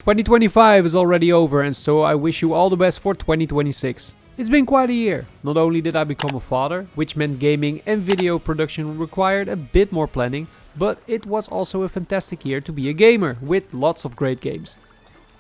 2025 is already over, and so I wish you all the best for 2026. It's been quite a year. Not only did I become a father, which meant gaming and video production required a bit more planning, but it was also a fantastic year to be a gamer, with lots of great games.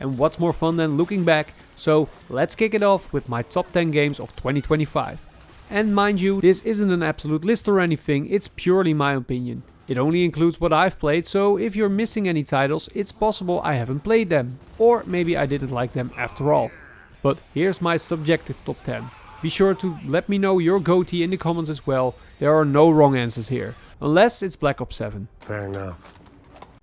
And what's more fun than looking back, so let's kick it off with my top 10 games of 2025. And mind you, this isn't an absolute list or anything, it's purely my opinion. It only includes what I've played, so if you're missing any titles, it's possible I haven't played them, or maybe I didn't like them after all. But here's my subjective top 10. Be sure to let me know your GOTY in the comments as well. There are no wrong answers here, unless it's Black Ops 7. Fair enough.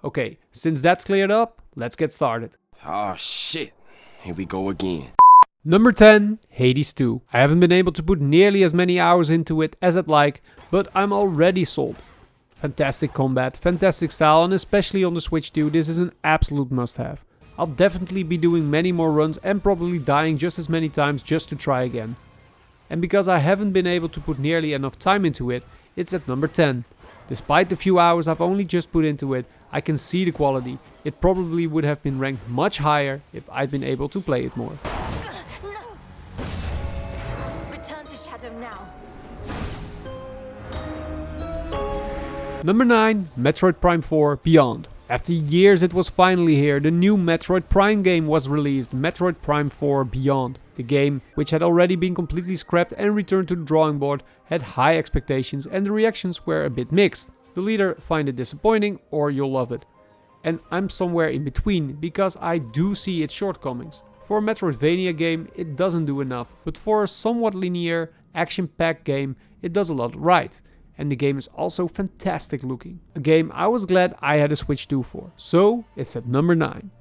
Okay, since that's cleared up, let's get started. Oh shit, here we go again. Number 10, Hades 2. I haven't been able to put nearly as many hours into it as I'd like, but I'm already sold. Fantastic combat, fantastic style, and especially on the Switch too, this is an absolute must-have. I'll definitely be doing many more runs and probably dying just as many times just to try again. And because I haven't been able to put nearly enough time into it, it's at number 10. Despite the few hours I've only just put into it, I can see the quality. It probably would have been ranked much higher if I'd been able to play it more. No! Return to Shadow now. Number 9, Metroid Prime 4 Beyond. After years it was finally here, the new Metroid Prime game was released, Metroid Prime 4 Beyond. The game, which had already been completely scrapped and returned to the drawing board, had high expectations and the reactions were a bit mixed. You'll either find it disappointing or you'll love it. And I'm somewhere in between, because I do see its shortcomings. For a Metroidvania game, it doesn't do enough, but for a somewhat linear, action-packed game, it does a lot right. And the game is also fantastic looking. A game I was glad I had a Switch 2 for. So, it's at number 9.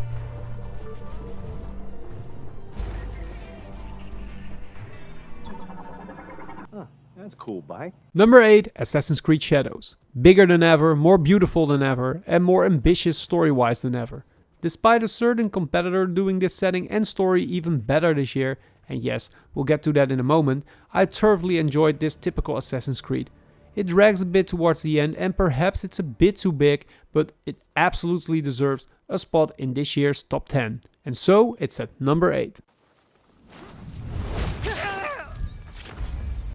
That's cool, bye. Number 8, Assassin's Creed Shadows. Bigger than ever, more beautiful than ever, and more ambitious story-wise than ever. Despite a certain competitor doing this setting and story even better this year, and yes, we'll get to that in a moment, I thoroughly enjoyed this typical Assassin's Creed. It drags a bit towards the end and perhaps it's a bit too big, but it absolutely deserves a spot in this year's top 10. And so it's at number 8.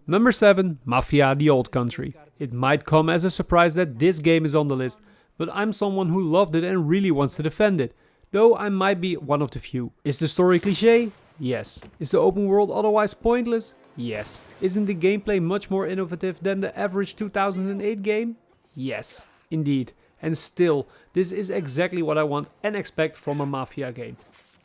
Number 7, Mafia: The Old Country. It might come as a surprise that this game is on the list, but I'm someone who loved it and really wants to defend it. Though I might be one of the few. Is the story cliché? Yes. Is the open world otherwise pointless? Yes. Isn't the gameplay much more innovative than the average 2008 game? Yes, indeed. And still, this is exactly what I want and expect from a Mafia game.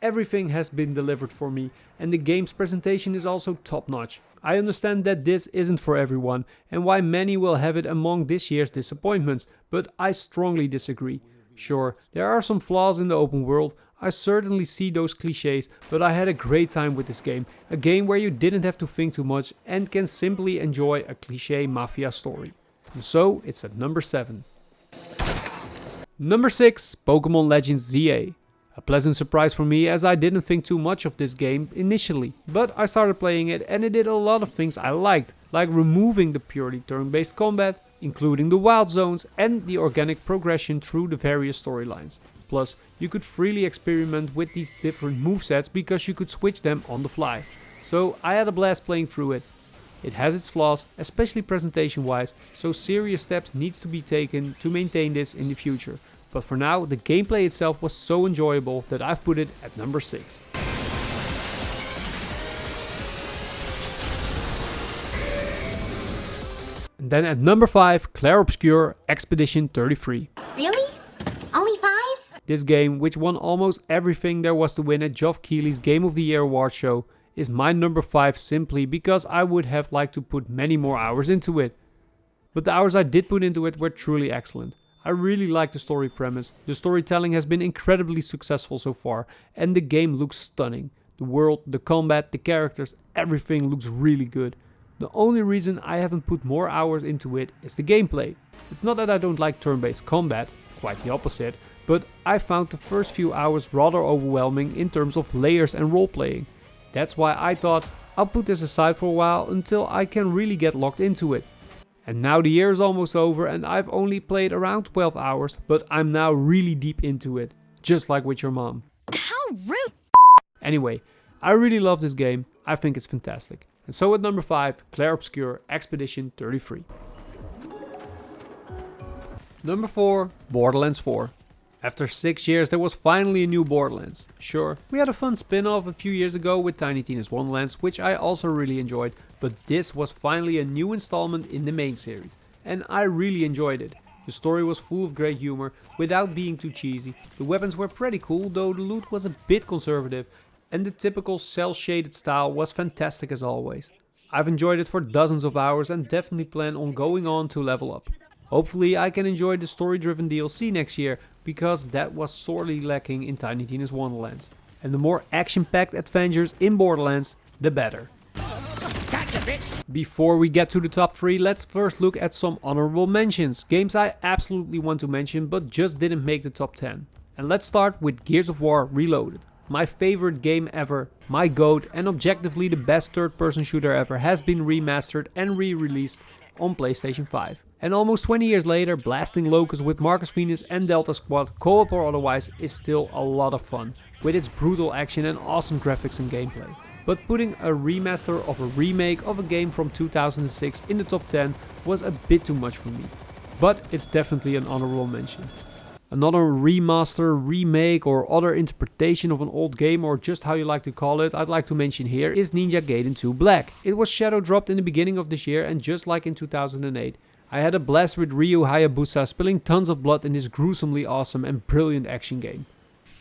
Everything has been delivered for me, and the game's presentation is also top notch. I understand that this isn't for everyone, and why many will have it among this year's disappointments, but I strongly disagree. Sure, there are some flaws in the open world, I certainly see those clichés, but I had a great time with this game. A game where you didn't have to think too much and can simply enjoy a cliché Mafia story. And so, it's at number 7. Number 6, Pokémon Legends ZA. A pleasant surprise for me, as I didn't think too much of this game initially, but I started playing it and it did a lot of things I liked, like removing the purely turn-based combat, including the wild zones and the organic progression through the various storylines. Plus, you could freely experiment with these different movesets because you could switch them on the fly. So I had a blast playing through it. It has its flaws, especially presentation wise, so serious steps needs to be taken to maintain this in the future. But for now, the gameplay itself was so enjoyable that I've put it at number 6. And then at number 5, Clair Obscur Expedition 33. Really? Only 5? This game, which won almost everything there was to win at Geoff Keighley's Game of the Year award show, is my number 5 simply because I would have liked to put many more hours into it. But the hours I did put into it were truly excellent. I really like the story premise, the storytelling has been incredibly successful so far, and the game looks stunning. The world, the combat, the characters, everything looks really good. The only reason I haven't put more hours into it is the gameplay. It's not that I don't like turn-based combat, quite the opposite, but I found the first few hours rather overwhelming in terms of layers and role-playing. That's why I thought I'll put this aside for a while until I can really get locked into it. And now the year is almost over and I've only played around 12 hours, but I'm now really deep into it, just like with your mom. How rude. Anyway, I really love this game. I think it's fantastic. And so at number 5, Clair Obscur Expedition 33. Number 4, Borderlands 4. After 6 years there was finally a new Borderlands. Sure, we had a fun spin-off a few years ago with Tiny Tina's Wonderlands, which I also really enjoyed, but this was finally a new installment in the main series. And I really enjoyed it. The story was full of great humor, without being too cheesy. The weapons were pretty cool, though the loot was a bit conservative. And the typical cel-shaded style was fantastic as always. I've enjoyed it for dozens of hours and definitely plan on going on to level up. Hopefully I can enjoy the story-driven DLC next year, because that was sorely lacking in Tiny Tina's Wonderlands. And the more action-packed adventures in Borderlands, the better. Gotcha, bitch! Before we get to the top 3, let's first look at some honorable mentions. Games I absolutely want to mention but just didn't make the top 10. And let's start with Gears of War Reloaded. My favorite game ever, my GOAT, and objectively the best third-person shooter ever has been remastered and re-released on PlayStation 5. And almost 20 years later, blasting Locust with Marcus Venus and Delta Squad, co-op or otherwise, is still a lot of fun, with its brutal action and awesome graphics and gameplay. But putting a remaster of a remake of a game from 2006 in the top 10 was a bit too much for me. But it's definitely an honorable mention. Another remaster, remake or other interpretation of an old game, or just how you like to call it, I'd like to mention here is Ninja Gaiden 2 Black. It was shadow dropped in the beginning of this year, and just like in 2008, I had a blast with Ryu Hayabusa spilling tons of blood in this gruesomely awesome and brilliant action game.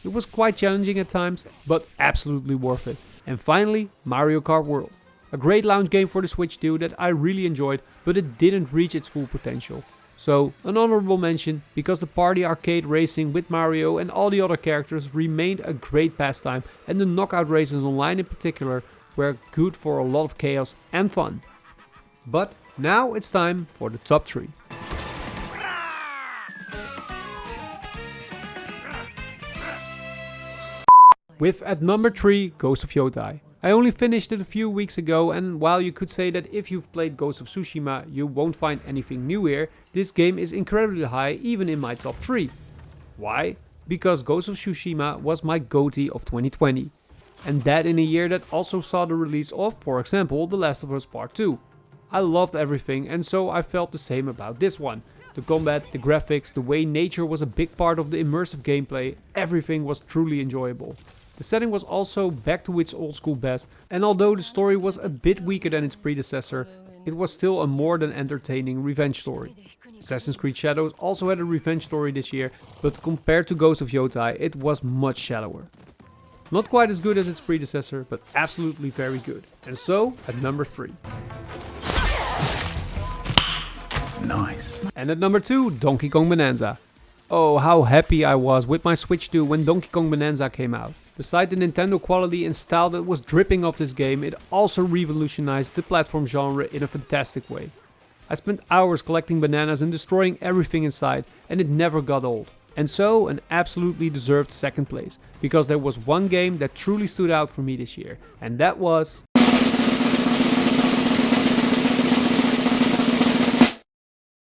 It was quite challenging at times, but absolutely worth it. And finally, Mario Kart World. A great launch game for the Switch too that I really enjoyed, but it didn't reach its full potential. So, an honorable mention, because the party arcade racing with Mario and all the other characters remained a great pastime, and the knockout races online in particular were good for a lot of chaos and fun. But now it's time for the top 3. With at number 3, Ghost of Yotei. I only finished it a few weeks ago, and while you could say that if you've played Ghost of Tsushima you won't find anything new here, this game is incredibly high even in my top 3. Why? Because Ghost of Tsushima was my GOATY of 2020. And that in a year that also saw the release of, for example, The Last of Us Part 2. I loved everything, and so I felt the same about this one. The combat, the graphics, the way nature was a big part of the immersive gameplay, everything was truly enjoyable. The setting was also back to its old school best, and although the story was a bit weaker than its predecessor, it was still a more than entertaining revenge story. Assassin's Creed Shadows also had a revenge story this year, but compared to Ghost of Yotei it was much shallower. Not quite as good as its predecessor, but absolutely very good. And so, at number 3. Nice. And at number 2, Donkey Kong Bonanza. Oh, how happy I was with my Switch 2 when Donkey Kong Bonanza came out. Beside the Nintendo quality and style that was dripping off this game, it also revolutionized the platform genre in a fantastic way. I spent hours collecting bananas and destroying everything inside, and it never got old. And so, an absolutely deserved second place, because there was one game that truly stood out for me this year, and that was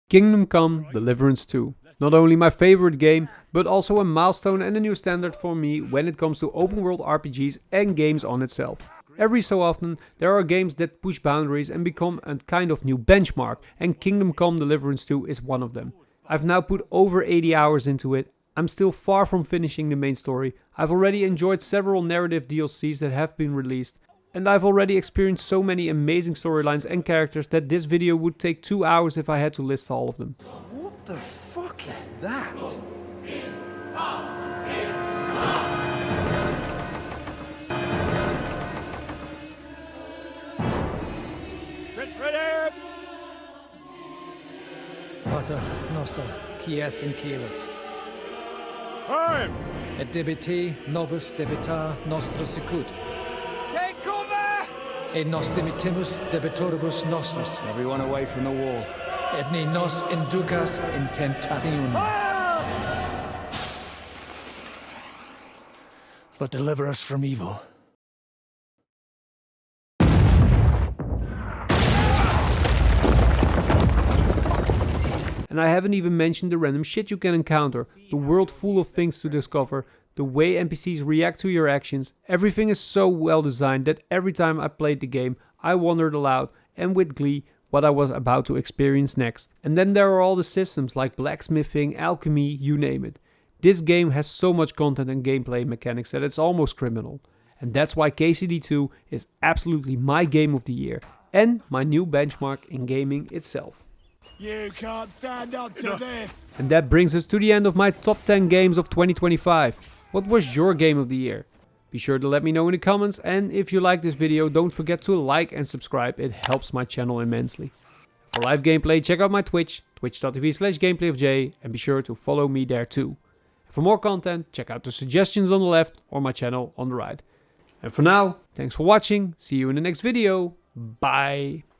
Kingdom Come: Deliverance 2. Not only my favorite game, but also a milestone and a new standard for me when it comes to open world RPGs and games on itself. Every so often there are games that push boundaries and become a kind of new benchmark, and Kingdom Come: Deliverance 2 is one of them. I've now put over 80 hours into it. I'm still far from finishing the main story. I've already enjoyed several narrative DLCs that have been released. And I've already experienced so many amazing storylines and characters that this video would take 2 hours if I had to list all of them. What the fuck is that? Pater Noster, Quies in Caelus. Time! Et debite nobis debitar nostra sicut. Take cover! Et nos dimitimus debitoribus nostris. Everyone away from the wall. Et ni nos inducas in tentationem. But deliver us from evil. And I haven't even mentioned the random shit you can encounter, the world full of things to discover, the way NPCs react to your actions, everything is so well designed that every time I played the game, I wondered aloud and with glee what I was about to experience next. And then there are all the systems like blacksmithing, alchemy, you name it. This game has so much content and gameplay mechanics that it's almost criminal. And that's why KCD2 is absolutely my game of the year and my new benchmark in gaming itself. You can't stand up to this. And that brings us to the end of my top 10 games of 2025. What was your game of the year? Be sure to let me know in the comments, and if you like this video, don't forget to like and subscribe, it helps my channel immensely. For live gameplay, check out my Twitch, twitch.tv/gameplayofjay, and be sure to follow me there too. For more content, check out the suggestions on the left or my channel on the right. And for now, thanks for watching, see you in the next video, bye!